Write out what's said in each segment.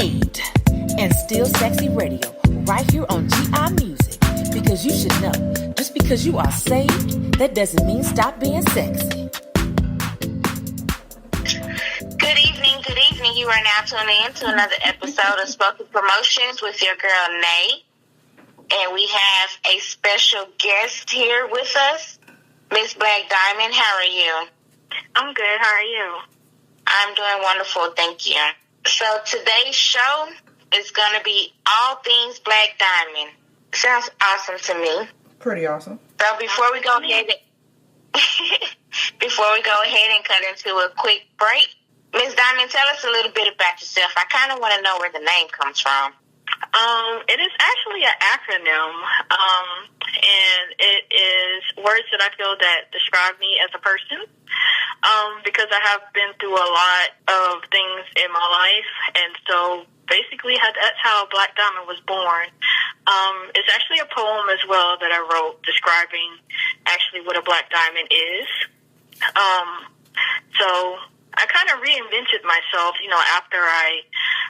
Saved and Still Sexy Radio, right here on GI Music. Because you should know, just because you are saved, that doesn't mean stop being sexy. Good evening. You are now tuning in to another episode of Spoken Promotions with your girl, Nay. And we have a special guest here with us, Miss Blaque Diamond. How are you? I'm good. How are you? I'm doing wonderful, thank you. So today's show is going to be all things Blaque Diamond. Sounds awesome to me. Pretty awesome. So before we go ahead and cut into a quick break, Miss Diamond, tell us a little bit about yourself. I kind of want to know where the name comes from. It is actually an acronym, and it is words that I feel that describe me as a person, because I have been through a lot of things in my life, and so basically that's how Blaque Diamond was born. It's actually a poem as well that I wrote describing actually what a black diamond is. So I kind of reinvented myself, after I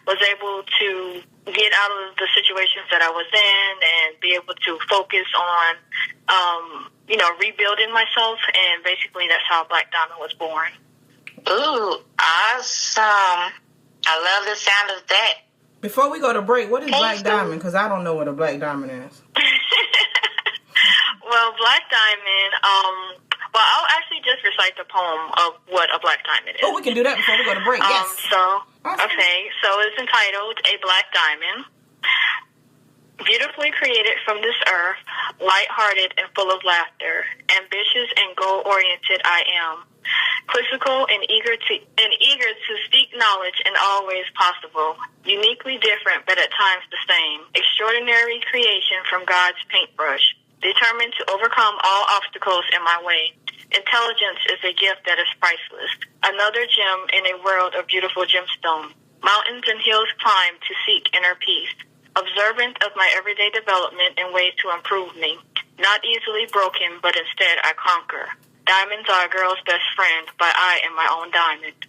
was able to get out of the situations that I was in and be able to focus on, rebuilding myself. And basically that's how Blaque Diamond was born. Ooh, awesome. I love the sound of that. Before we go to break, what is Blaque Diamond? Because I don't know what a Blaque Diamond is. Well, Blaque Diamond, I'll actually just recite the poem of what a black diamond is. Oh, we can do that before we go to break, yes. So it's entitled A Black Diamond. Beautifully created from this earth, light-hearted and full of laughter, ambitious and goal-oriented I am. Quizzical and eager to seek knowledge in all ways possible. Uniquely different, but at times the same. Extraordinary creation from God's paintbrush. Determined to overcome all obstacles in my way. Intelligence is a gift that is priceless. Another gem in a world of beautiful gemstones. Mountains and hills climb to seek inner peace. Observant of my everyday development and ways to improve me. Not easily broken, but instead I conquer. Diamonds are a girl's best friend, but I am my own diamond.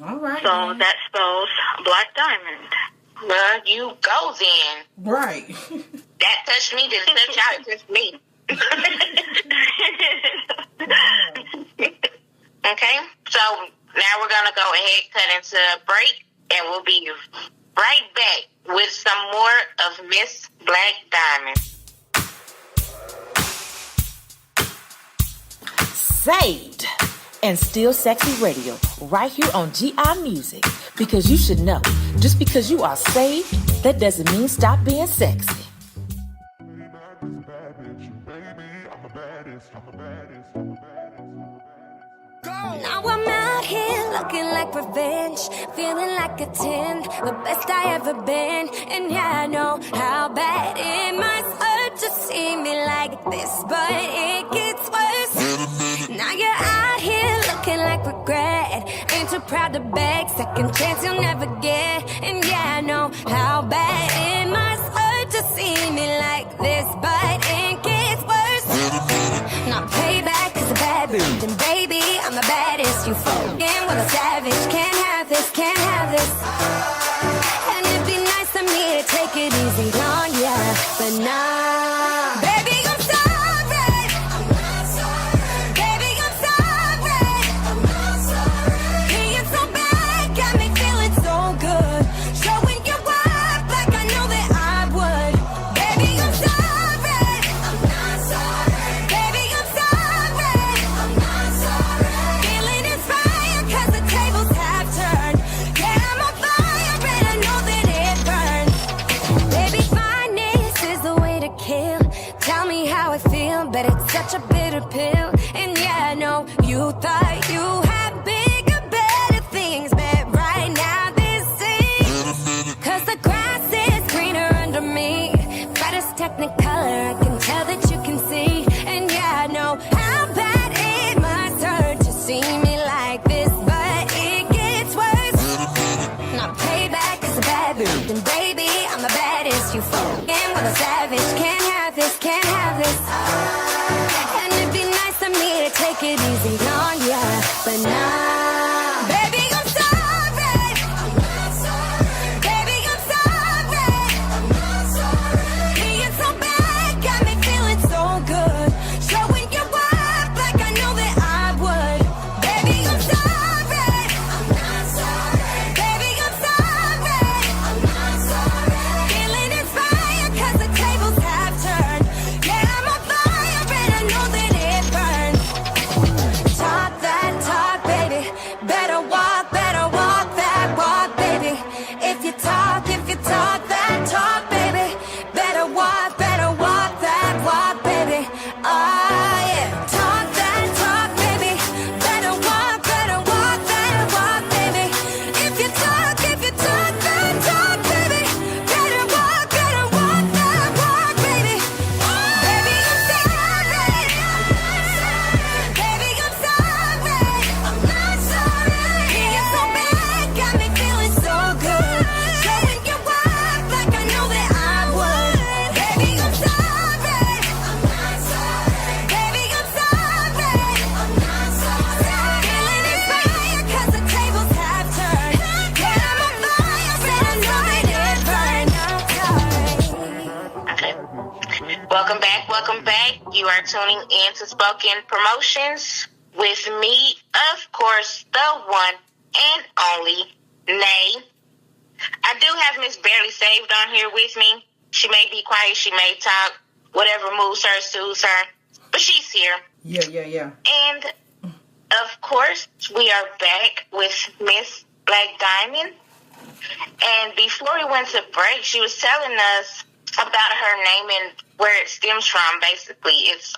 All right. So that spells Blaque Diamond. Well, you go then. Right. That touched me, didn't touch y'all, it touched me. Okay, so now we're going to go ahead, cut into a break, and we'll be right back with some more of Miss Blaque Diamond. Saved and Still Sexy Radio, right here on GI Music. Because you should know, just because you are saved, that doesn't mean stop being sexy. Now I'm out here looking like revenge, feeling like a 10, the best I ever been. And yeah, I know how bad it must hurt to see me like this, but it gets worse. Now you're out here looking like regret, ain't too proud to beg, second chance you'll never get. And yeah, I know how bad it must hurt to see me like this, but it gets worse. Now payback is a bad bitch, and baby, I'm the baddest. You fucking with a savage, can't have this, can't have this. And it'd be nice of me to take it easy on ya, but nah. Baby, I'm sorry. I'm not sorry. Baby, I'm sorry. I'm not sorry. Being so bad got me feeling so good. Showing you up like I know that I would. Baby, I'm sorry. I'm not sorry. Baby, I'm sorry. I'm not sorry. Feeling inspired 'cause the tables have turned. Yeah, I'm on fire and I know that it burns. Baby, fineness is the way to kill. Tell me how I feel, but it's such a bitter pill. And yeah, I know you thought you had bigger, better things, but right now this is 'cause the grass is greener under me. Brightest technicolor, I can tell that you can see. And yeah, I know how bad it must hurt to see me like this, but it gets worse. Now payback is a bad bitch, and baby, I'm the baddest. You fucking with a savage, can't have this, can't have this. And it'd be nice of me to take it easy on ya, but nah. Baby, I'm sorry. I'm not sorry. Baby, I'm You are tuning in to Spoken Promotions with me, of course, the one and only Nay. I do have Miss Barely Saved on here with me. She may be quiet, she may talk, whatever moves her, soothes her, but she's here. Yeah. And, of course, we are back with Miss Blaque Diamond. And before we went to break, she was telling us about her name and where it stems from. Basically, it's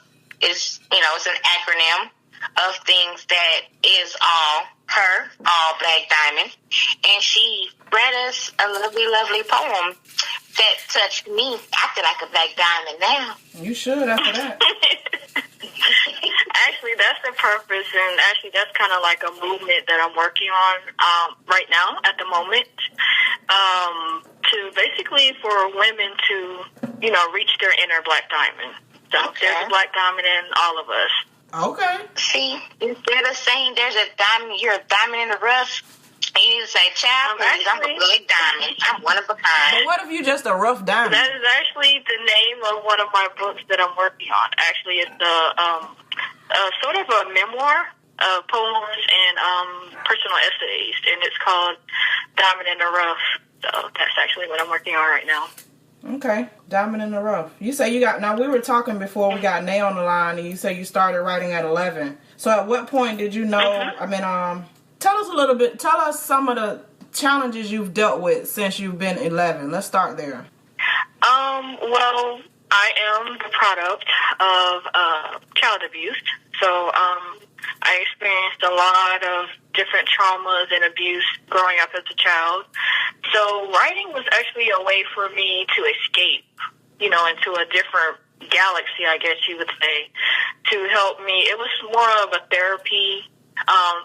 an acronym of things that is all Blaque Diamond. And she read us a lovely poem that touched me. I feel like a Blaque Diamond now. You should after that. Actually, that's the purpose, and actually that's kind of like a movement that I'm working on right now at the moment, to basically for women to, reach their inner Blaque Diamond. So There's a Blaque Diamond in all of us. Okay. See, instead of saying there's a diamond, you're a diamond in the rough, you need to say, child, I'm a Blaque Diamond. I'm one of a kind. But what if you just a rough diamond? That is actually the name of one of my books that I'm working on. Actually, it's sort of a memoir of poems and personal essays, and it's called Diamond in the Rough. So that's actually what I'm working on right now. Okay, Diamond in the Rough. You say now we were talking before we got Nay on the line, and you say you started writing at 11. So at what point did you know, tell us some of the challenges you've dealt with since you've been 11. Let's start there. Well, I am the product of child abuse. So I experienced a lot of different traumas and abuse growing up as a child. So writing was actually a way for me to escape, into a different galaxy, I guess you would say, to help me. It was more of a therapy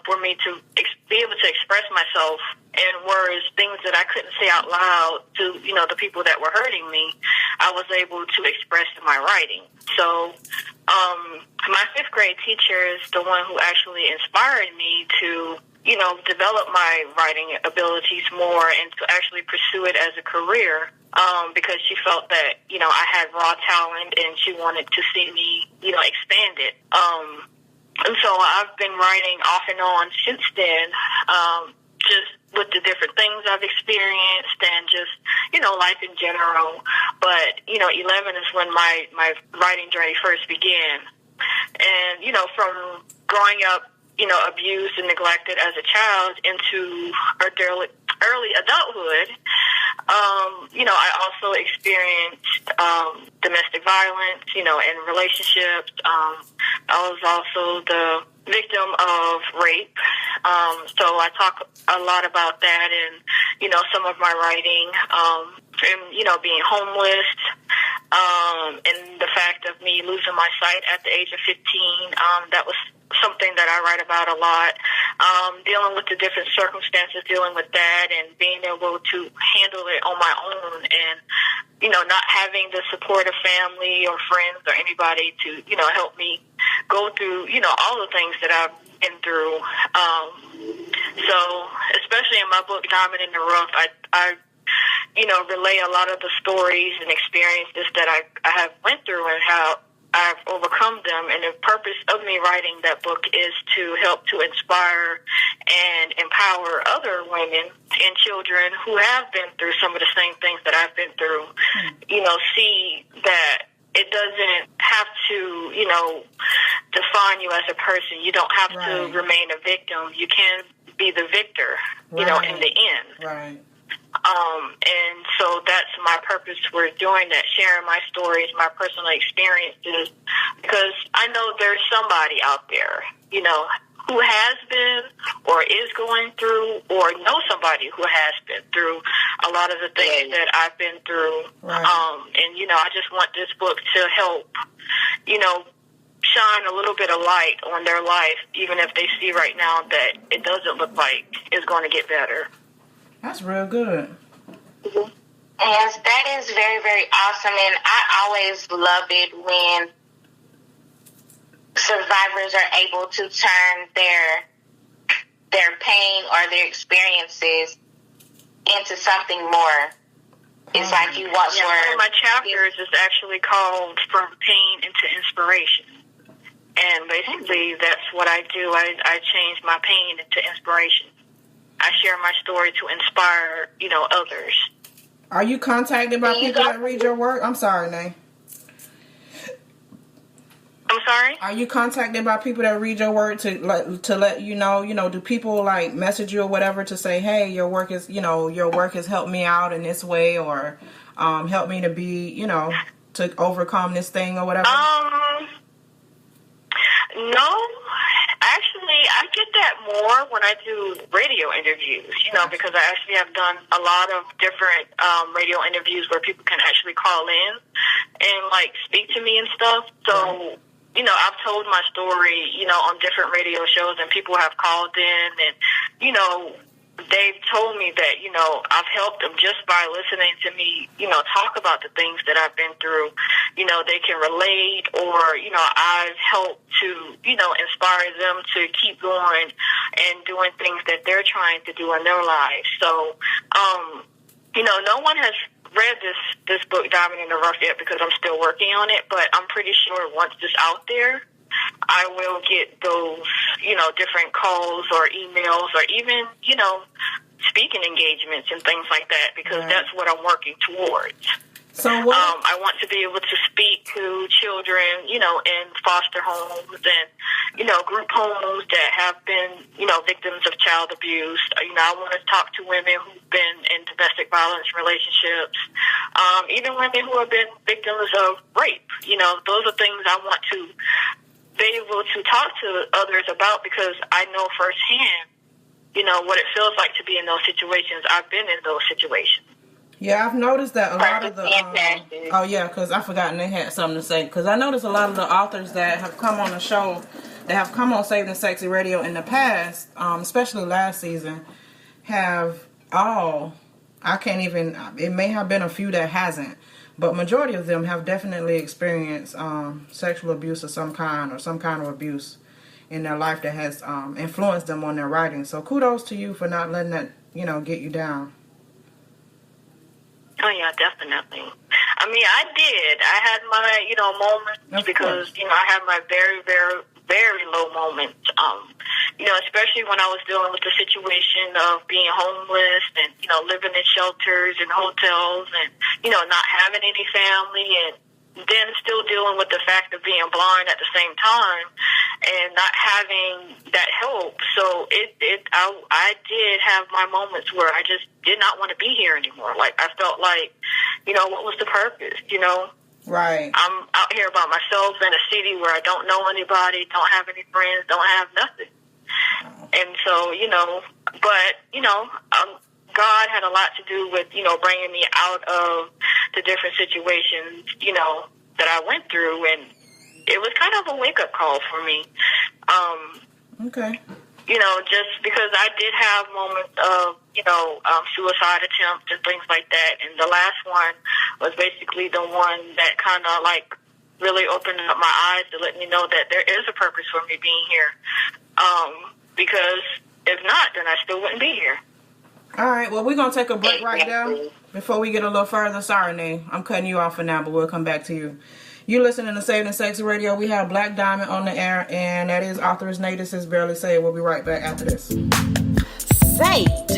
for me to be able to express myself in words, things that I couldn't say out loud to, the people that were hurting me. I was able to express in my writing. So my fifth grade teacher is the one who actually inspired me to, develop my writing abilities more and to actually pursue it as a career, because she felt that, I had raw talent and she wanted to see me, expand it. And so I've been writing off and on since then, just with the different things I've experienced and just, life in general. But, 11 is when my writing journey first began. And, from growing up, abused and neglected as a child into early adulthood, I also experienced domestic violence, in relationships. I was also the victim of rape. So I talk a lot about that in, some of my writing, and, being homeless, and the fact of me losing my sight at the age of 15. That was something that I write about a lot, dealing with the different circumstances, dealing with that and being able to handle it on my own and, not having the support of family or friends or anybody to, help me go through, all the things that I've been through. So especially in my book, Diamond in the Rough, I relay a lot of the stories and experiences that I have went through and how I've overcome them. And the purpose of me writing that book is to help to inspire and empower other women and children who have been through some of the same things that I've been through, see that it doesn't have to, define you as a person. You don't have to remain a victim. You can be the victor, in the end. Right. And so that's my purpose for doing that, sharing my stories, my personal experiences, because I know there's somebody out there, who has been or is going through or know somebody who has been through a lot of the things that I've been through. Right. And, I just want this book to help, shine a little bit of light on their life, even if they see right now that it doesn't look like it's going to get better. That's real good. Mm-hmm. Yes, that is very, very awesome. And I always love it when survivors are able to turn their pain or their experiences into something more. It's like you watch one of my chapters is actually called From Pain into Inspiration. And basically, that's what I do. I change my pain into inspiration. I share my story to inspire, others. Are you contacted by people that read your work? I'm sorry, Nay. I'm sorry? Are you contacted by people that read your work to let you know, do people like message you or whatever to say, hey, your work has helped me out in this way, or helped me to be, to overcome this thing or whatever? No. Actually, I get that more when I do radio interviews, because I actually have done a lot of different radio interviews where people can actually call in and, speak to me and stuff. So, I've told my story, on different radio shows, and people have called in and, they've told me that, I've helped them just by listening to me, talk about the things that I've been through. They can relate, or, I've helped to, inspire them to keep going and doing things that they're trying to do in their lives. So, no one has read this book, Diamond in the Rough, yet, because I'm still working on it, but I'm pretty sure once it's out there, I will get those, different calls or emails or even, speaking engagements and things like that, because that's what I'm working towards. So what? I want to be able to speak to children, in foster homes and, group homes that have been, victims of child abuse. I want to talk to women who've been in domestic violence relationships, even women who have been victims of rape. Those are things I want to be able to talk to others about, because I know firsthand, what it feels like to be in those situations. I've been in those situations. Yeah, I've noticed that a lot of the... because I forgot they had something to say. Because I noticed a lot of the authors that have come on the show, that have come on Saved and Sexy Radio in the past, especially last season, have all... it may have been a few that hasn't, but majority of them have definitely experienced sexual abuse of some kind, or some kind of abuse in their life that has influenced them on their writing. So kudos to you for not letting that, get you down. Oh, yeah, definitely. I mean, I did. I had my, moments, because, I had my very, very, very low moments, especially when I was dealing with the situation of being homeless and, living in shelters and hotels and, not having any family, and then still dealing with the fact of being blind at the same time and not having that help. So I did have my moments where I just did not want to be here anymore. I felt like, what was the purpose, Right. I'm out here by myself in a city where I don't know anybody, don't have any friends, don't have nothing. And so, God had a lot to do with, bringing me out of the different situations, that I went through. And it was kind of a wake-up call for me. Okay. Just because I did have moments of, suicide attempts and things like that. And the last one was basically the one that kind of really opened up my eyes to let me know that there is a purpose for me being here. Because if not, then I still wouldn't be here. All right. Well, we're going to take a break right now before we get a little further. Sorry, Nay. I'm cutting you off for now, but we'll come back to you. You're listening to Saved and Sexy Radio. We have Blaque Diamond on the air, and that is author's Nay. This is Barely Saved. We'll be right back after this. Saved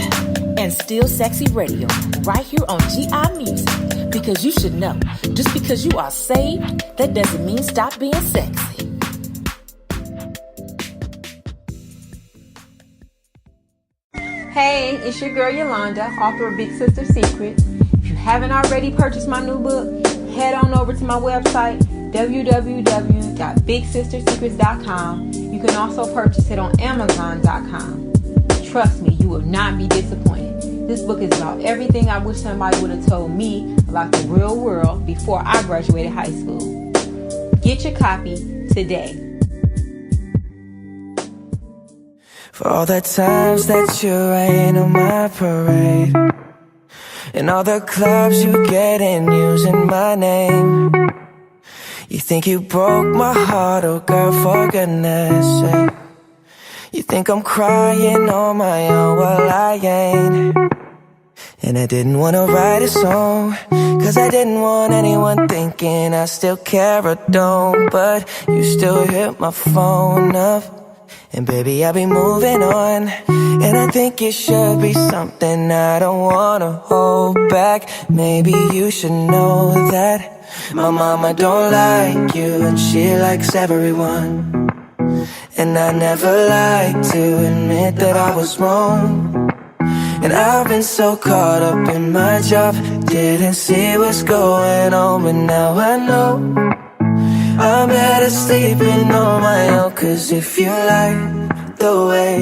and Still Sexy Radio, right here on GI Music. Because you should know, just because you are saved, that doesn't mean stop being sexy. Hey, it's your girl Yolanda, author of Big Sister Secret. If you haven't already purchased my new book, head on over to my website, www.bigsistersecrets.com. You can also purchase it on Amazon.com. Trust me, you will not be disappointed. This book is about everything I wish somebody would have told me about the real world before I graduated high school. Get your copy today. For all the times that you rain on my parade, and all the clubs you get in using my name. You think you broke my heart, oh girl, for goodness sake. You think I'm crying on my own, well I ain't. And I didn't want to write a song, 'cause I didn't want anyone thinking I still care or don't. But you still hit my phone up, and baby, I'll be moving on. And I think it should be something I don't want to hold back. Maybe you should know that my mama don't like you, and she likes everyone. And I never like to admit that I was wrong. And I've been so caught up in my job, didn't see what's going on. But now I know I'm better sleeping on my own. 'Cause if you like the way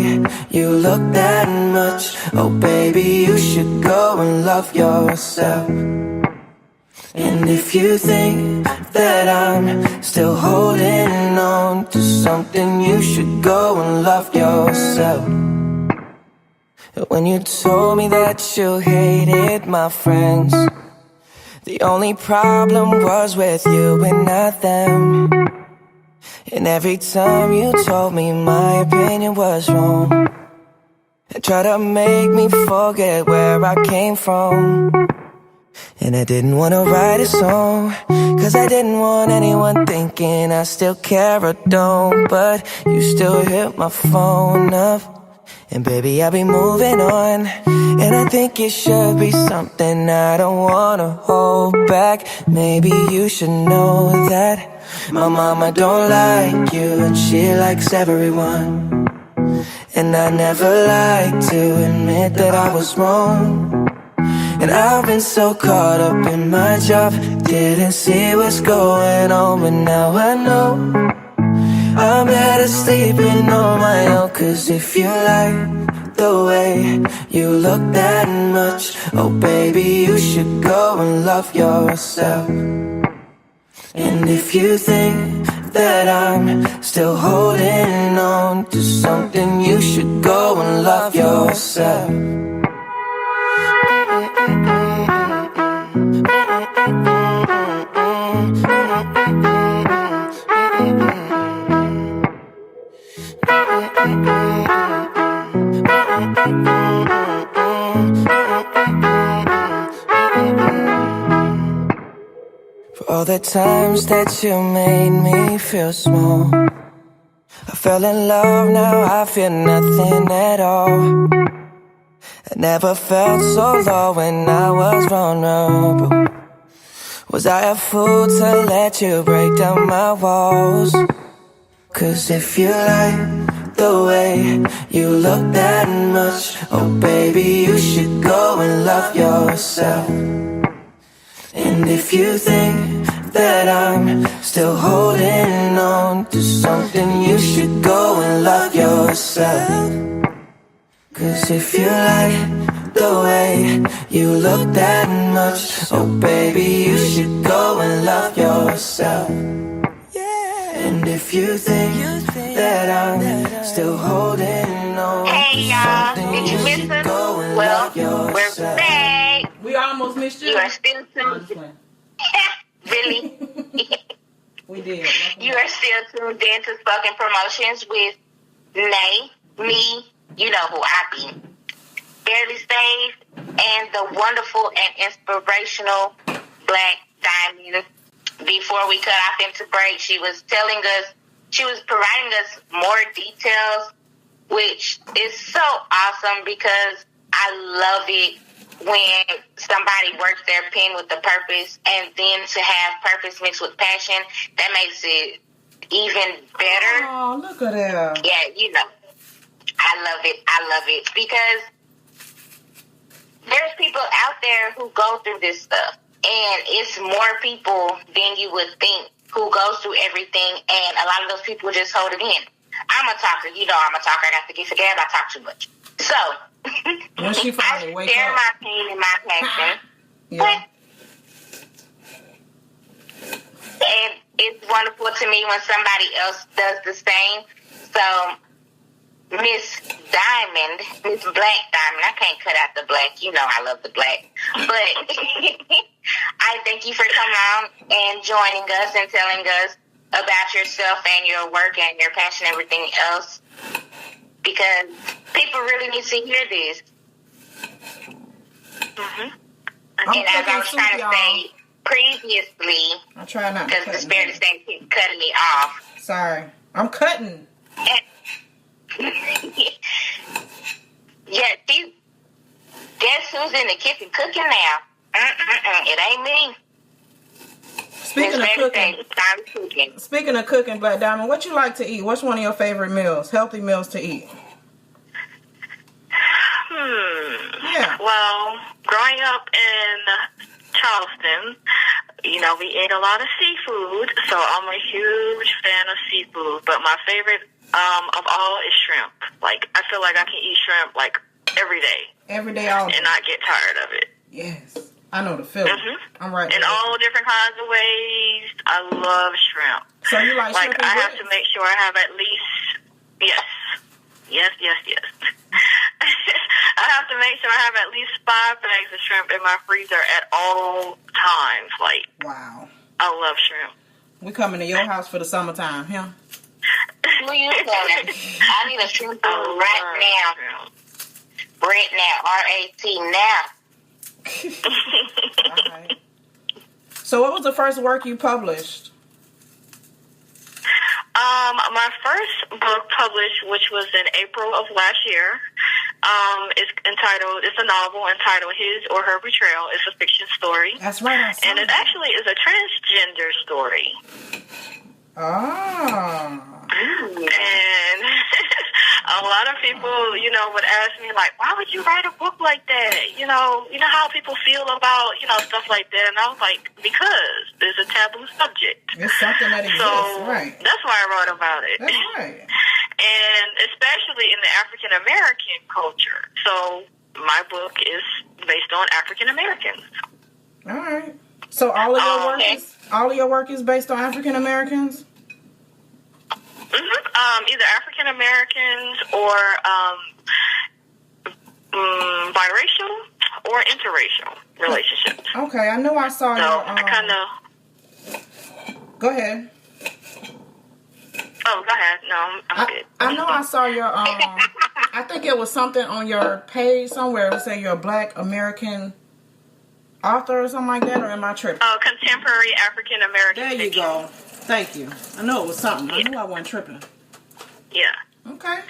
you look that much, oh baby, you should go and love yourself. And if you think that I'm still holding on to something, you should go and love yourself. When you told me that you hated my friends, the only problem was with you and not them. And every time you told me my opinion was wrong, and tried to make me forget where I came from. And I didn't want to write a song, 'cause I didn't want anyone thinking I still care or don't. But you still hit my phone up, and baby, I'll be moving on. And I think it should be something I don't want to hold back. Maybe you should know that my mama don't like you, and she likes everyone. And I never like to admit that I was wrong. And I've been so caught up in my job, didn't see what's going on. But now I know I'm better sleeping on my own. 'Cause if you like the way you look that much, oh baby, you should go and love yourself. And if you think that I'm still holding on to something, you should go and love yourself. For all the times that you made me feel small, I fell in love, now I feel nothing at all. I never felt so low when I was vulnerable. Was I a fool to let you break down my walls? 'Cause if you like the way you look that much, oh baby, you should go and love yourself. And if you think that I'm still holding on to something, you should go and love yourself. 'Cause if you like the way you look that much, oh baby, you should go and love yourself. And if you think that I'm still holding on Hey to y'all, something, did you you miss should us? go and Well, love yourself. we're back. We almost missed you. You are still tuned. Really? We did. You are still tuned in to Spoken Promotions with Nay, me, you know who I be, Barely Saved, and the wonderful and inspirational Blaque Diamond. Before we cut off into break, she was providing us more details, which is so awesome because I love it when somebody works their pen with the purpose, and then to have purpose mixed with passion, that makes it even better. Oh, look at that. Yeah, you know, I love it because there's people out there who go through this stuff, and it's more people than you would think who goes through everything, and a lot of those people just hold it in. I'm a talker, you know I'm a talker, I got the gift of gab, I talk too much. So, When she finally I wake share up. my pain and my passion, Yeah. and it's wonderful to me when somebody else does the same. So, Miss Diamond, Miss Blaque Diamond, I can't cut out the black, you know I love the black, but I thank you for coming on and joining us and telling us about yourself and your work and your passion and everything else, because people really need to hear this. And as I was trying to say previously, I try not to because the spirit of Satan keeps cutting me off. Sorry. I'm cutting. Yeah, guess who's in the kitchen cooking now? It ain't me. Speaking of cooking, Black Diamond, what you like to eat? What's one of your favorite meals? Healthy meals to eat? Yeah. Well, growing up in Charleston, we ate a lot of seafood, so I'm a huge fan of seafood. But my favorite of all is shrimp. Like, I feel like I can eat shrimp like every day. Every day, all day. And not get tired of it. Yes. I know the feeling. I'm right. In all different kinds of ways. I love shrimp. So you like shrimp? I have to make sure I have at least, yes. I have to make sure I have at least 5 bags of shrimp in my freezer at all times. Like, wow. I love shrimp. We coming to your house for the summertime, yeah? Who you telling? I need a shrimp right now. Right now. R-A-T now. All right. So what was the first work you published? My first book published, which was in April of last year, it's a novel entitled His or Her Betrayal. It's a fiction story. That's right. And it actually is a transgender story. Oh. And a lot of people, would ask me, like, why would you write a book like that? You know how people feel about, stuff like that. And I was like, because it's a taboo subject. It's something that exists, right. That's why I wrote about it. That's right. And especially in the African American culture. So my book is based on African Americans. All right. So all of your work is based on African Americans? Either African Americans or biracial or interracial relationships. Okay, I know I saw your. I kind of. Go ahead. Oh, go ahead. No, I'm good. I know I saw your. I think it was something on your page somewhere. It said you're a Black American author or something like that, or am I tripping? Oh, contemporary African American. There you go. Thank you. I know it was something. I knew I wasn't tripping. Yeah. Okay.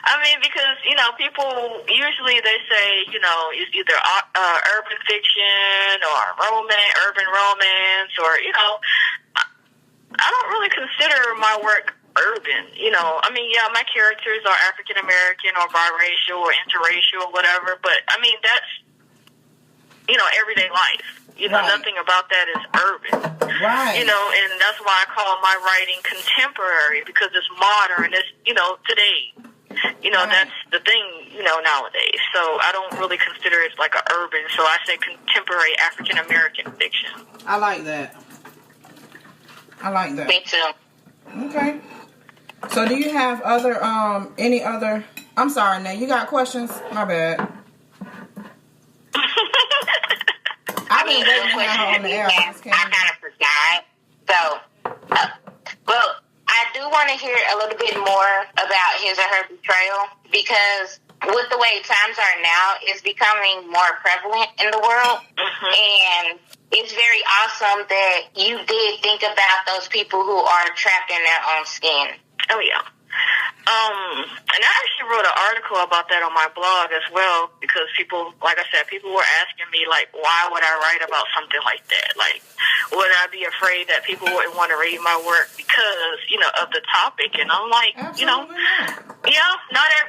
I mean, because, people usually they say, it's either urban fiction or urban romance or, I don't really consider my work urban, I mean, yeah, my characters are African American or biracial or interracial or whatever, but I mean, that's, everyday life. Right. Nothing about that is urban. Right. And that's why I call my writing contemporary, because it's modern. It's, today. Right. That's the thing, nowadays. So I don't really consider it like a urban. So I say contemporary African American fiction. I like that. Me too. Okay. So do you have any other, I'm sorry, now you got questions? My bad. I mean, the question on the air. I kind of forgot. So, well, I do want to hear a little bit more about his or her betrayal, because with the way times are now, it's becoming more prevalent in the world. And it's very awesome that you did think about those people who are trapped in their own skin. Oh, yeah. And I actually wrote an article about that on my blog as well, because people, like I said, people were asking me, like, why would I write about something like that? Like, would I be afraid that people wouldn't want to read my work because, of the topic? And I'm like, Absolutely not. Yeah,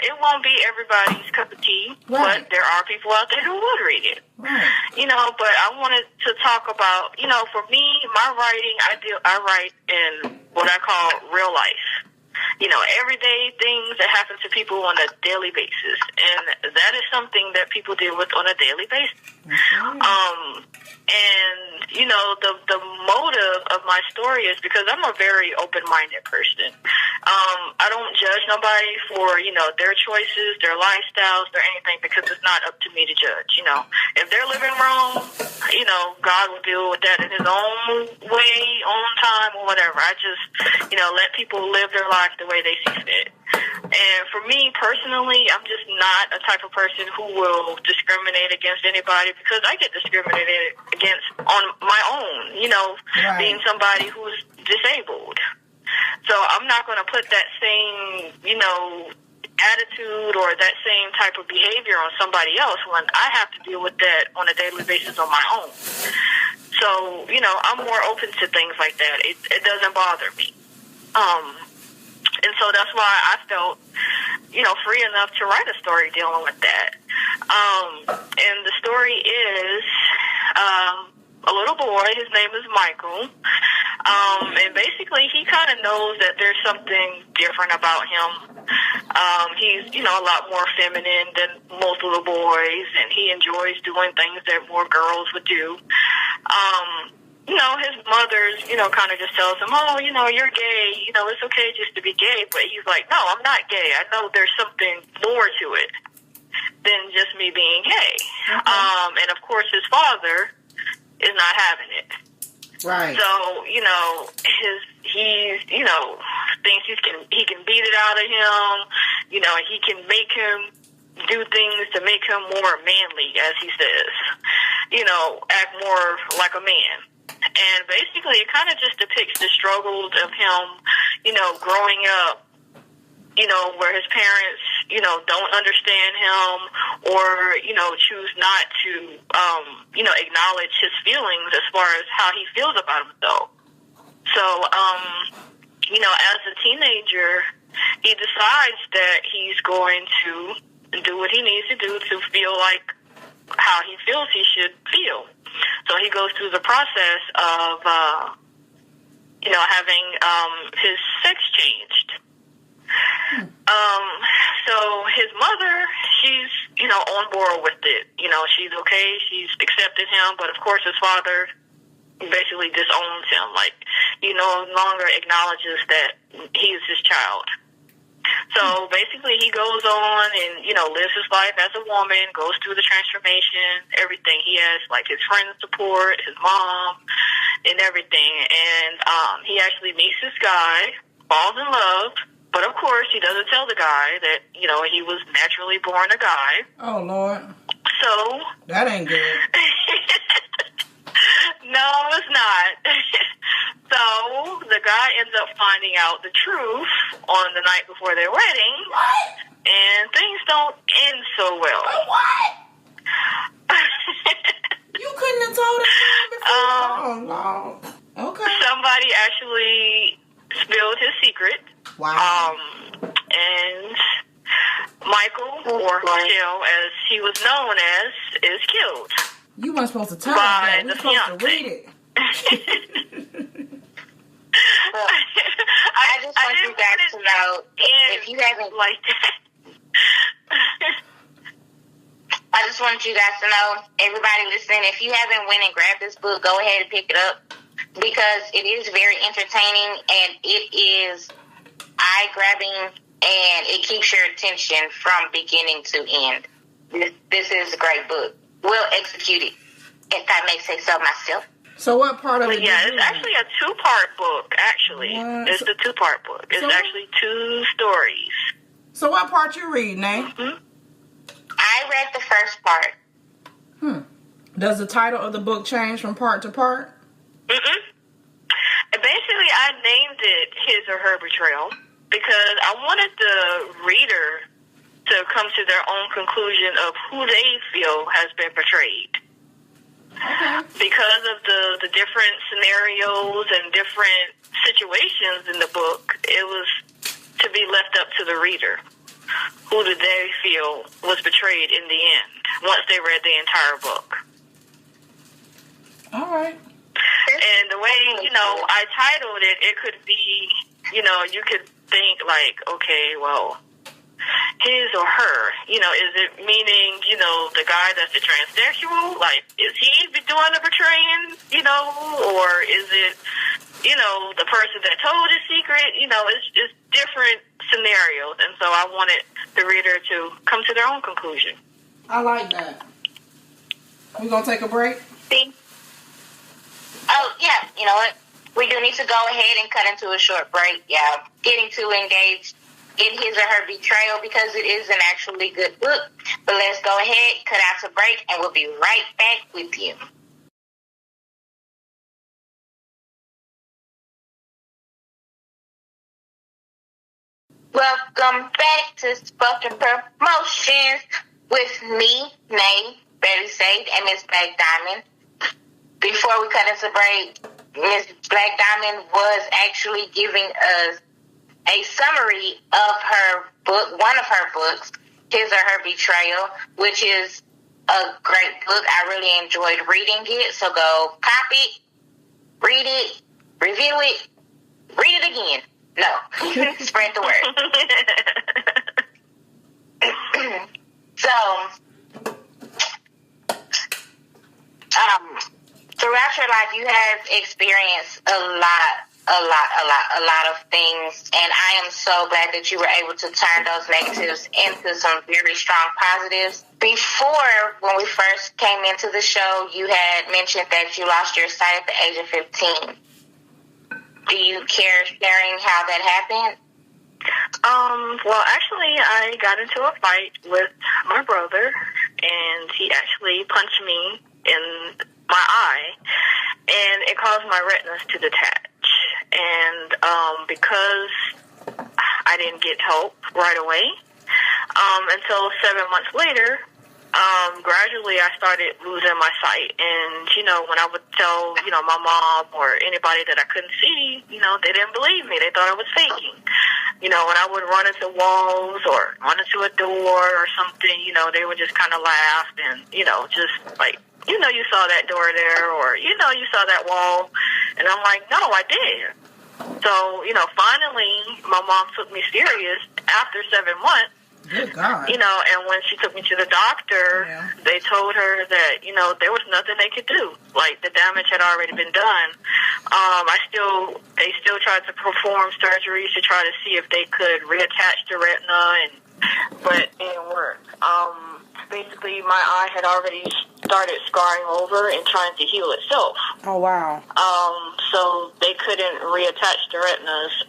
it won't be everybody's cup of tea, right. But there are people out there who would read it. Right. But I wanted to talk about, for me, my writing, I write in what I call real life. Everyday things that happen to people on a daily basis. And that is something that people deal with on a daily basis. Mm-hmm. The motive of my story is because I'm a very open-minded person. I don't judge nobody for, their choices, their lifestyles, or anything, because it's not up to me to judge, If they're living wrong, God will deal with that in his own way, own time, or whatever. I just, let people live their life the way they see fit. And for me personally, I'm just not a type of person who will discriminate against anybody, because I get discriminated against on my own, Right. being somebody who's disabled. So I'm not going to put that same, attitude or that same type of behavior on somebody else when I have to deal with that on a daily basis on my own. So, I'm more open to things like that. It doesn't bother me. And so that's why I felt, free enough to write a story dealing with that. And the story is a little boy. His name is Michael. And basically he kind of knows that there's something different about him. He's, a lot more feminine than most little boys, and he enjoys doing things that more girls would do. His mother's, kind of just tells him, oh, you're gay, it's okay just to be gay. But he's like, no, I'm not gay. I know there's something more to it than just me being gay. Okay. And of course his father is not having it. Right. So, he's thinks he can beat it out of him, he can make him do things to make him more manly, as he says, act more like a man. And basically it kind of just depicts the struggles of him, growing up, where his parents, don't understand him or, choose not to, acknowledge his feelings as far as how he feels about himself. So, as a teenager, he decides that he's going to do what he needs to do to feel like how he feels he should feel. So he goes through the process of, having his sex changed. So his mother, she's, on board with it. She's okay. She's accepted him. But, of course, his father basically disowns him. Like, he no longer acknowledges that he is his child. So basically he goes on and, lives his life as a woman, goes through the transformation, everything. He has, like, his friends' support, his mom, and everything. And he actually meets this guy, falls in love. But, of course, he doesn't tell the guy that, he was naturally born a guy. Oh, Lord. So. That ain't good. No, it's not. So, the guy ends up finding out the truth on the night before their wedding. What? And things don't end so well. What? You couldn't have told us that before? No. Okay. Somebody actually spilled his secret. Wow. And Michael, or Michelle, as he was known as, is killed. You weren't supposed to tell us that. We're supposed to read it. I just want you guys to know, if you haven't, like that. I just want you guys to know, everybody listening, if you haven't went and grabbed this book, go ahead and pick it up, because it is very entertaining and it is eye-grabbing and it keeps your attention from beginning to end. This is a great book. Well executed, if I may say so myself. So what part of it? Yeah, it's actually a two-part book, actually. What? It's a two-part book. It's actually two stories. So what part you read, Nate? Mm-hmm. I read the first part. Does the title of the book change from part to part? Mm-mm. Basically, I named it His or Her Betrayal because I wanted the reader to come to their own conclusion of who they feel has been betrayed. Okay. Because of the different scenarios and different situations in the book, it was to be left up to the reader. Who did they feel was betrayed in the end once they read the entire book? All right. And the way, I titled it, it could be, you could think like, okay, well, his or her, is it meaning, the guy that's a transsexual? Like, is he doing the betraying, or is it, the person that told his secret? It's different scenarios. And so I wanted the reader to come to their own conclusion. I like that. We gonna take a break? See? Oh, yeah. You know what? We do need to go ahead and cut into a short break. Yeah. Getting too engaged in his or her betrayal because it is an actually good book. But let's go ahead, cut out to break, and we'll be right back with you. Welcome back to Spoken Promotions with me, Nay, Betty Sage, and Miss Blaque Diamond. Before we cut into break, Miss Blaque Diamond was actually giving us a summary of her book, one of her books, His or Her Betrayal, which is a great book. I really enjoyed reading it. So go copy it, read it, review it, read it again. No, spread the word. So, throughout your life, you have experienced a lot of things, and I am so glad that you were able to turn those negatives into some very strong positives. Before, when we first came into the show, you had mentioned that you lost your sight at the age of 15. Do you care sharing how that happened? Well, actually, I got into a fight with my brother, and he actually punched me in my eye, and it caused my retinas to detach. And because I didn't get help right away, until 7 months later, gradually I started losing my sight. And, when I would tell, my mom or anybody that I couldn't see, they didn't believe me. They thought I was faking. When I would run into walls or run into a door or something, they would just kind of laugh and, just like, you saw that door there, or, you saw that wall. And I'm like, no, I did. So, finally, my mom took me serious after 7 months. Good God. And when she took me to the doctor, they told her that, there was nothing they could do. Like, the damage had already been done. They still tried to perform surgeries to try to see if they could reattach the retina, but it didn't work. Basically, my eye had already started scarring over and trying to heal itself. Oh, wow. So they couldn't reattach the retinas.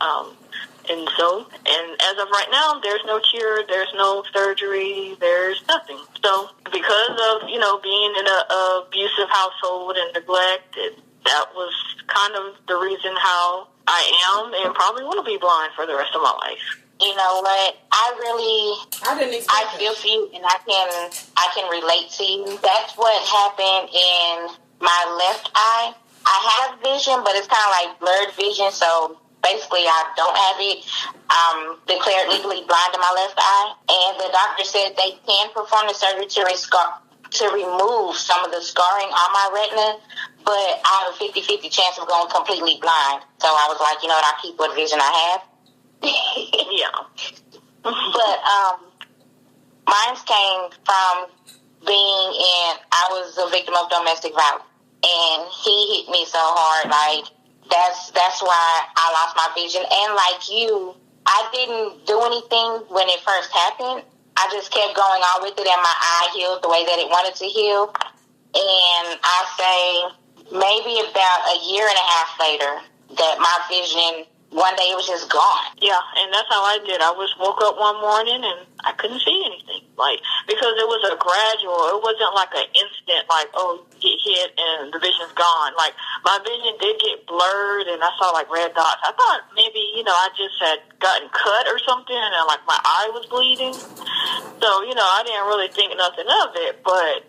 And as of right now, there's no cure, there's no surgery, there's nothing. So because of, being in an abusive household and neglect, that was kind of the reason how I am and probably will be blind for the rest of my life. You know what? I feel for you, and I can relate to you. That's what happened in my left eye. I have vision, but it's kind of like blurred vision, so basically I don't have it. I'm declared legally blind in my left eye, and the doctor said they can perform the surgery to remove some of the scarring on my retina, but I have a 50-50 chance of going completely blind. So I was like, I'll keep what vision I have. Yeah. But mine came from I was a victim of domestic violence, and he hit me so hard, like, that's why I lost my vision. And like you, I didn't do anything when it first happened. I just kept going on with it, and my eye healed the way that it wanted to heal. And I say maybe about a year and a half later that my vision, one day it was just gone. Yeah, and that's how I did. I woke up one morning and I couldn't see anything. Like, because it was a gradual, it wasn't like an instant, like, oh, get hit and the vision's gone. Like, my vision did get blurred and I saw like red dots. I thought maybe, I just had gotten cut or something and like my eye was bleeding. So, I didn't really think nothing of it. But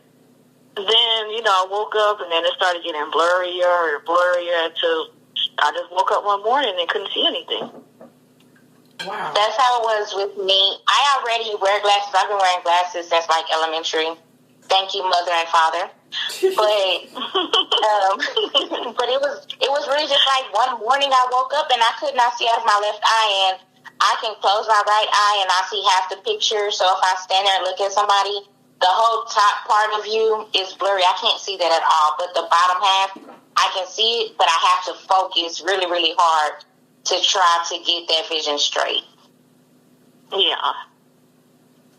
then, I woke up and then it started getting blurrier until I just woke up one morning and couldn't see anything. Wow. That's how it was with me. I already wear glasses. I've been wearing glasses since like elementary. Thank you, mother and father. But but it was really just like one morning I woke up and I could not see out of my left eye, and I can close my right eye and I see half the picture. So if I stand there and look at somebody, the whole top part of you is blurry. I can't see that at all. But the bottom half, I can see it, but I have to focus really, really hard to try to get that vision straight. Yeah.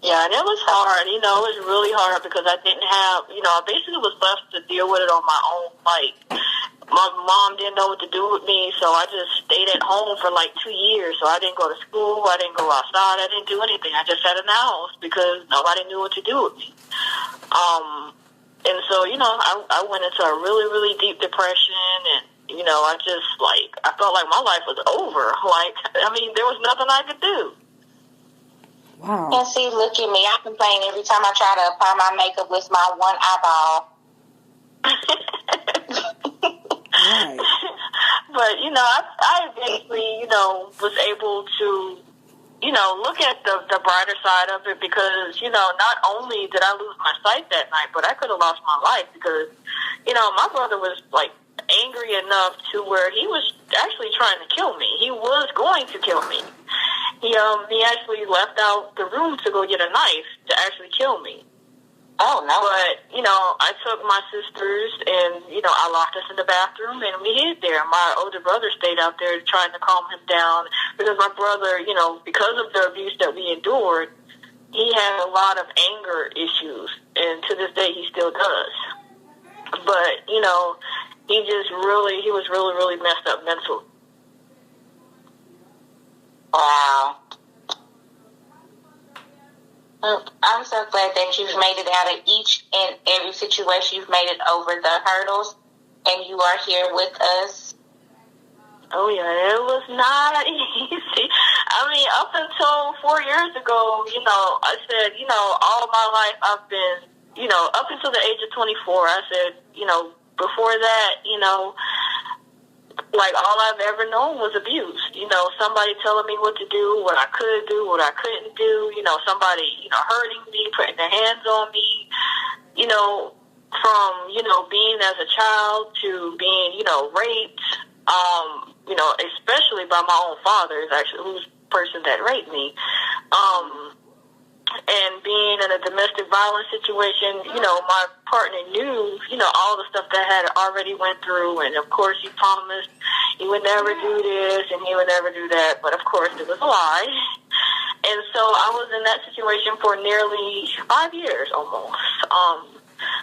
Yeah, and it was hard. You know, it was really hard because I didn't have, you know, I basically was left to deal with it on my own. Like, my mom didn't know what to do with me, so I just stayed at home for like 2 years. So I didn't go to school, I didn't go outside, I didn't do anything. I just sat in the house because nobody knew what to do with me. And so, you know, I went into a really, really deep depression, and, you know, I just, like, I felt like my life was over. Like, I mean, there was nothing I could do. Wow. And see, look at me. I complain every time I try to apply my makeup with my one eyeball. Right. But, you know, I eventually, you know, was able to, you know, look at the brighter side of it because, you know, not only did I lose my sight that night, but I could have lost my life because, you know, my brother was, like, angry enough to where he was actually trying to kill me. He was going to kill me. He actually left out the room to go get a knife to actually kill me. Oh, no. But, you know, I took my sisters and, you know, I locked us in the bathroom and we hid there. My older brother stayed out there trying to calm him down because my brother, you know, because of the abuse that we endured, he had a lot of anger issues. And to this day, he still does. But, you know, he was really, really messed up mentally. Wow. I'm so glad that you've made it out of each and every situation. You've made it over the hurdles, and you are here with us. Oh, yeah, it was not easy. I mean, up until 4 years ago, you know, I said, you know, all my life I've been, you know, up until the age of 24, I said, you know, before that, you know, like, all I've ever known was abuse. You know, somebody telling me what to do, what I could do, what I couldn't do. You know, somebody, you know, hurting me, putting their hands on me. You know, from, you know, being as a child to being, you know, raped. You know, especially by my own father is actually who's the person that raped me. And being in a domestic violence situation, you know, my partner knew, you know, all the stuff that I had already went through. And, of course, he promised he would never do this and he would never do that. But, of course, it was a lie. And so I was in that situation for nearly 5 years almost.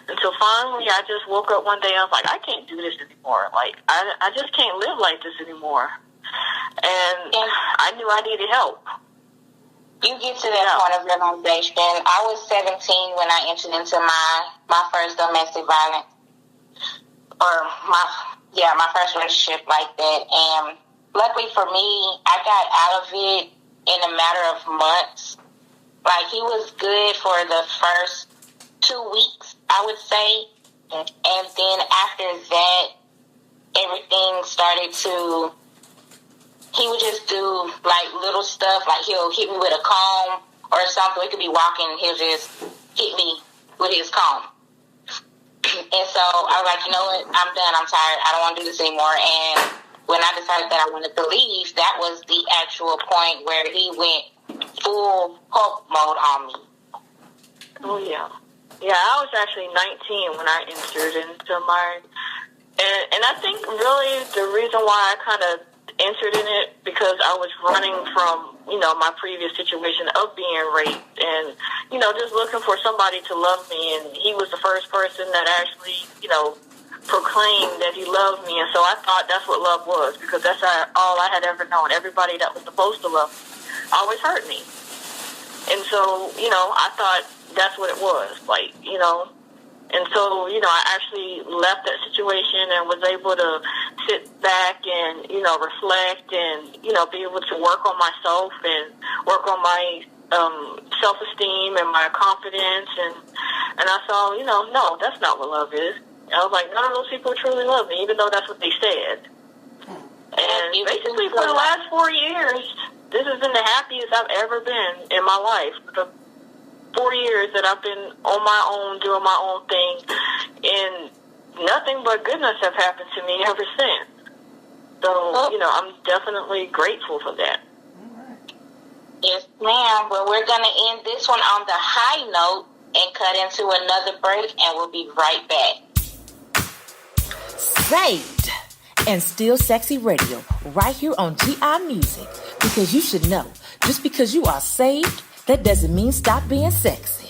Until finally I just woke up one day and I was like, I can't do this anymore. Like, I just can't live like this anymore. And I knew I needed help. You get to that point of realization. I was 17 when I entered into my first domestic violence, or my first relationship like that. And luckily for me, I got out of it in a matter of months. Like, he was good for the first 2 weeks, I would say. And then after that, everything started to... He would just do, like, little stuff. Like, he'll hit me with a comb or something. We could be walking, and he'll just hit me with his comb. And so I was like, you know what? I'm done. I'm tired. I don't want to do this anymore. And when I decided that I wanted to leave, that was the actual point where he went full Hulk mode on me. Oh, yeah. Yeah, I was actually 19 when I entered into my... And I think really the reason why I kind of entered in it because I was running from, you know, my previous situation of being raped and, you know, just looking for somebody to love me. And he was the first person that actually, you know, proclaimed that he loved me. And so I thought that's what love was because that's all I had ever known. Everybody that was supposed to love me always hurt me. And so, you know, I thought that's what it was, like, you know. And so, you know, I actually left that situation and was able to sit back and, you know, reflect and, you know, be able to work on myself and work on my self-esteem and my confidence. And I saw, you know, no, that's not what love is. I was like, none of those people truly love me, even though that's what they said. And basically for the last 4 years, this has been the happiest I've ever been in my life. The 4 years that I've been on my own, doing my own thing, and nothing but goodness have happened to me ever since. So, you know, I'm definitely grateful for that. Yes, ma'am. Well, we're going to end this one on the high note and cut into another break, and we'll be right back. Saved and Still Sexy Radio, right here on GI Music, because you should know, just because you are saved, that doesn't mean stop being sexy.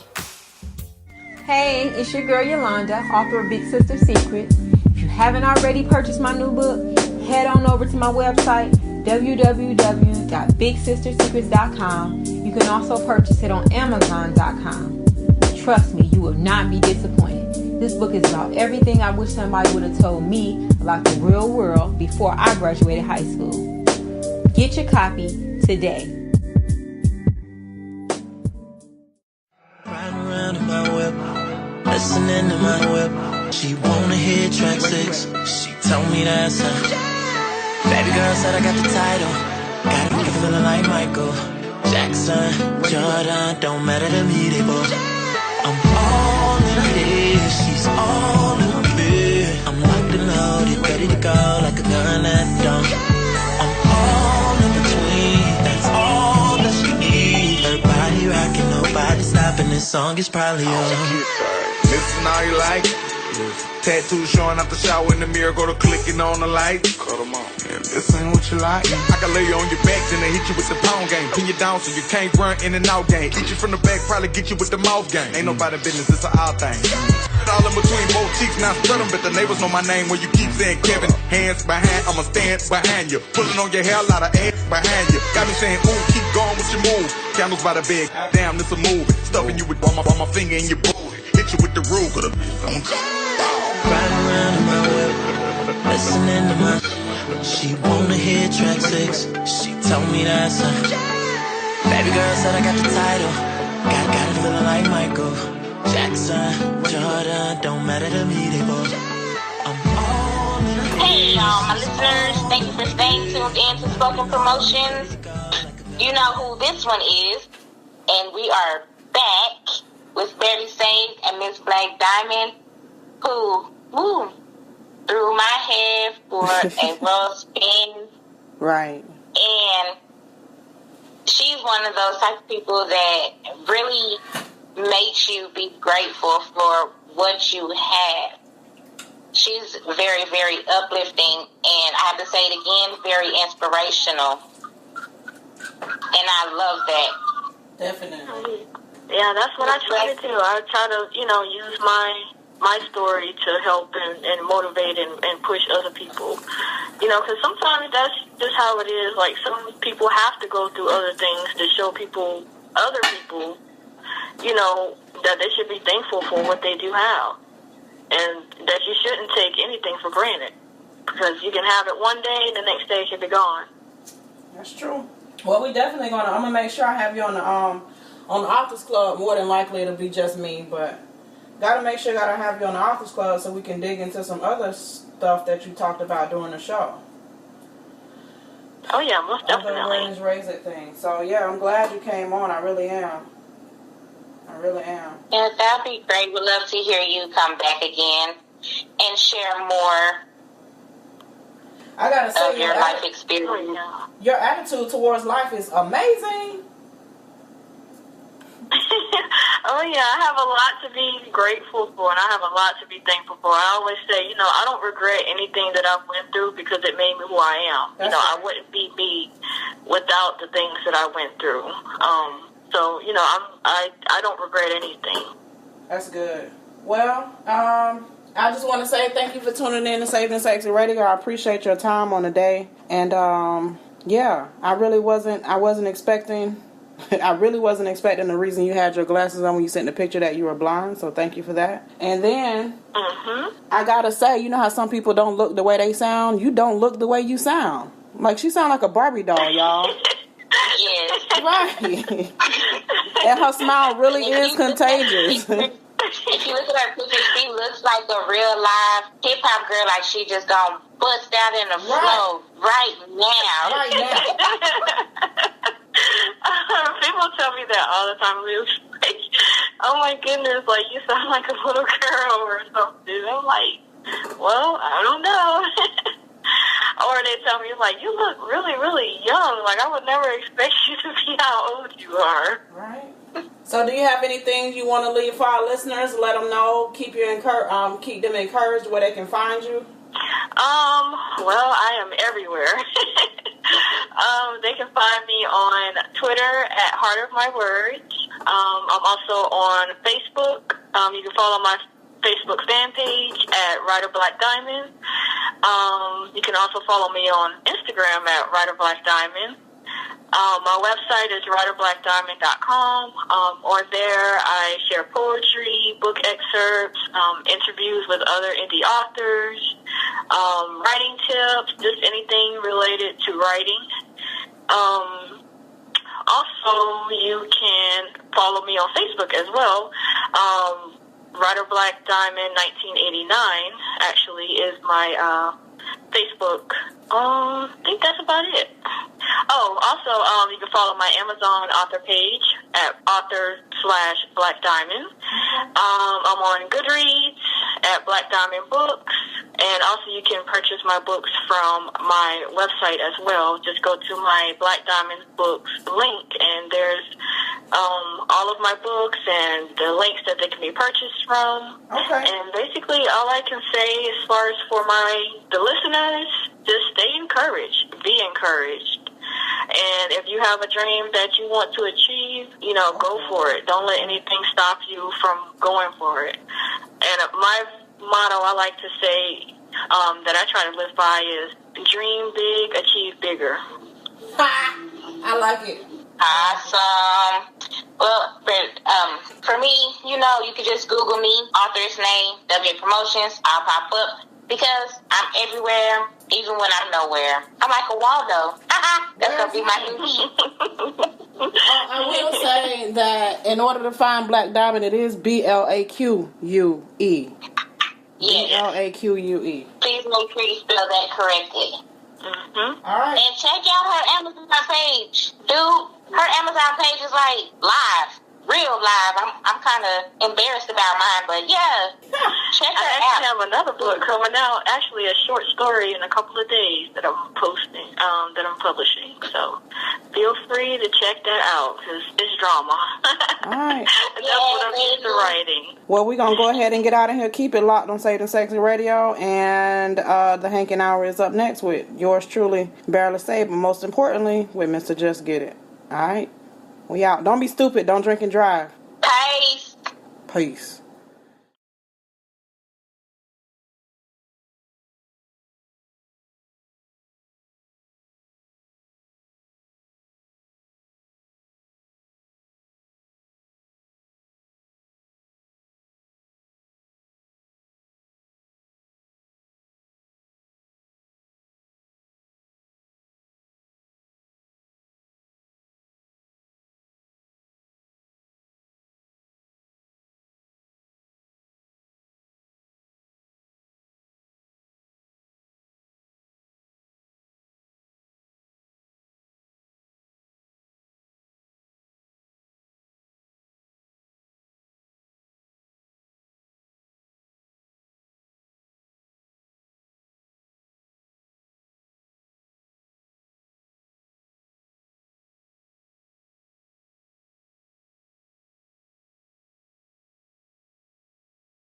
Hey, it's your girl Yolanda, author of Big Sister Secrets. If you haven't already purchased my new book, head on over to my website, www.bigsistersecrets.com. You can also purchase it on Amazon.com. Trust me, you will not be disappointed. This book is about everything I wish somebody would have told me about the real world before I graduated high school. Get your copy today. Riding around in my whip, listening to my whip. She wanna hear track 6. She told me that's her. Baby girl said I got the title. Got me feeling like Michael Jackson, Jordan. Don't matter to me, they both. I'm all in her head, she's all in my bed. I'm locked and loaded, ready to go like a gun at dawn. I'm all in between, that's all that she needs. Her body rocking, nobody stopping. This song is probably on. Listen, all you like. Tattoos showing out the shower in the mirror, go to clicking on the light. Cut them on. And this ain't what you like. I can lay you on your back, then I hit you with the pound game. Pin you down so you can't run in and out game. Eat you from the back, probably get you with the mouth game. Ain't nobody business, it's an our thing. All in between both cheeks, now spread them, but the neighbors know my name when you keep saying Kevin. Hands behind, I'ma stand behind you. Pulling on your hair, a lot of ass behind you. Got me saying, ooh, keep going with your move. Candles by the bed, damn, this a move. Stuffing you with my finger in your booty. Hit you with the rule, Riding around in my whip, listening to my. She wanna hear track 6. She told me that's her. Baby girl said I got the title. Got it feeling like Michael Jackson, Jordan. Don't matter to me, they both. I'm all in a Hey, y'all, my listeners. Thank you for staying tuned in to Spoken Promotions. You know who this one is, and we are back with Barely Saved and Miss Blaque Diamond, who threw my head for a roll spin. Right. And she's one of those type of people that really makes you be grateful for what you have. She's very, very uplifting, and I have to say it again, very inspirational. And I love that. Definitely. Yeah, that's what I try to do. I try to, use my story to help and motivate and push other people. Because sometimes that's just how it is. Like, some people have to go through other things to show other people, that they should be thankful for what they do have. And that you shouldn't take anything for granted. Because you can have it one day, the next day it should be gone. That's true. Well, we definitely I'm gonna make sure I have you on the Authors Club. More than likely it'll be just me, but gotta make sure I have you on the Authors Club so we can dig into some other stuff that you talked about during the show. Oh yeah, most definitely. Other raise it things. So yeah, I'm glad you came on. I really am. Yeah, that'd be great. We'd love to hear you come back again and share more. I gotta say, of your life experience. Your attitude towards life is amazing. Oh yeah, I have a lot to be grateful for, and I have a lot to be thankful for. I always say, I don't regret anything that I went through because it made me who I am. That's I wouldn't be me without the things that I went through. So I don't regret anything. That's good. Well, I just want to say thank you for tuning in to Saved and Sexy Radio. I appreciate your time on the day. And, yeah, I wasn't expecting the reason you had your glasses on when you sent the picture that you were blind. So thank you for that. And then, I got to say, you know how some people don't look the way they sound? You don't look the way you sound. Like, she sound like a Barbie doll, y'all. Yes. Right. And her smile really is contagious. If you look at her picture, she looks like a real live hip hop girl, like she just gonna bust out in the flow right now. People tell me that all the time. Like, oh my goodness, like you sound like a little girl or something. I'm like, well, I don't know. Or they tell me, like, you look really, really young. Like, I would never expect you to be how old you are. Right. So do you have anything you want to leave for our listeners? Let them know, keep them encouraged where they can find you. Well, I am everywhere. They can find me on Twitter at Heart of My Words. I'm also on Facebook. You can follow my Facebook fan page at Writer Blaque Diamond. You can also follow me on Instagram at Writer Blaque Diamond. My website is writerblackediamond.com. On there, I share poetry, book excerpts, interviews with other indie authors, writing tips, just anything related to writing. Also, you can follow me on Facebook as well. Writer Blaque Diamond 1989 actually is my Facebook. I think that's about it. Oh, also, you can follow my Amazon author page at author/Blaque Diamond. I'm on Goodreads at Blaque Diamond Books, and also you can purchase my books from my website as well. Just go to my Blaque Diamond Books link, and there's all of my books and the links that they can be purchased from. Okay. And basically, all I can say as far as for the listeners, just stay encouraged, be encouraged. And if you have a dream that you want to achieve, go for it. Don't let anything stop you from going for it. And my motto I like to say that I try to live by is dream big, achieve bigger. I like it. Awesome. Well, for me, you can just Google me, author's name, WA Promotions. I'll pop up because I'm everywhere, even when I'm nowhere. I'm like a Waldo. That's going to be my new I will say that in order to find Blaque Diamond, it is BLAQUE. Yeah. BLAQUE. Please make sure you spell that correctly. Mm-hmm. All right. And check out her Amazon page. Dude, her Amazon page is like live. Real live. I'm kind of embarrassed about mine, but yeah. Check her I actually out. have another book coming out, actually a short story in a couple of days that I'm posting, that I'm publishing. So feel free to check that out because it's drama. All right. That's what I'm used to writing. Well, we're going to go ahead and get out of here. Keep it locked on Saved and Sexy Radio. And the Hankin' Hour is up next with yours truly, Barely Saved, but most importantly, with Mr. Just Get It. All right? We out. Don't be stupid. Don't drink and drive. Peace. Peace.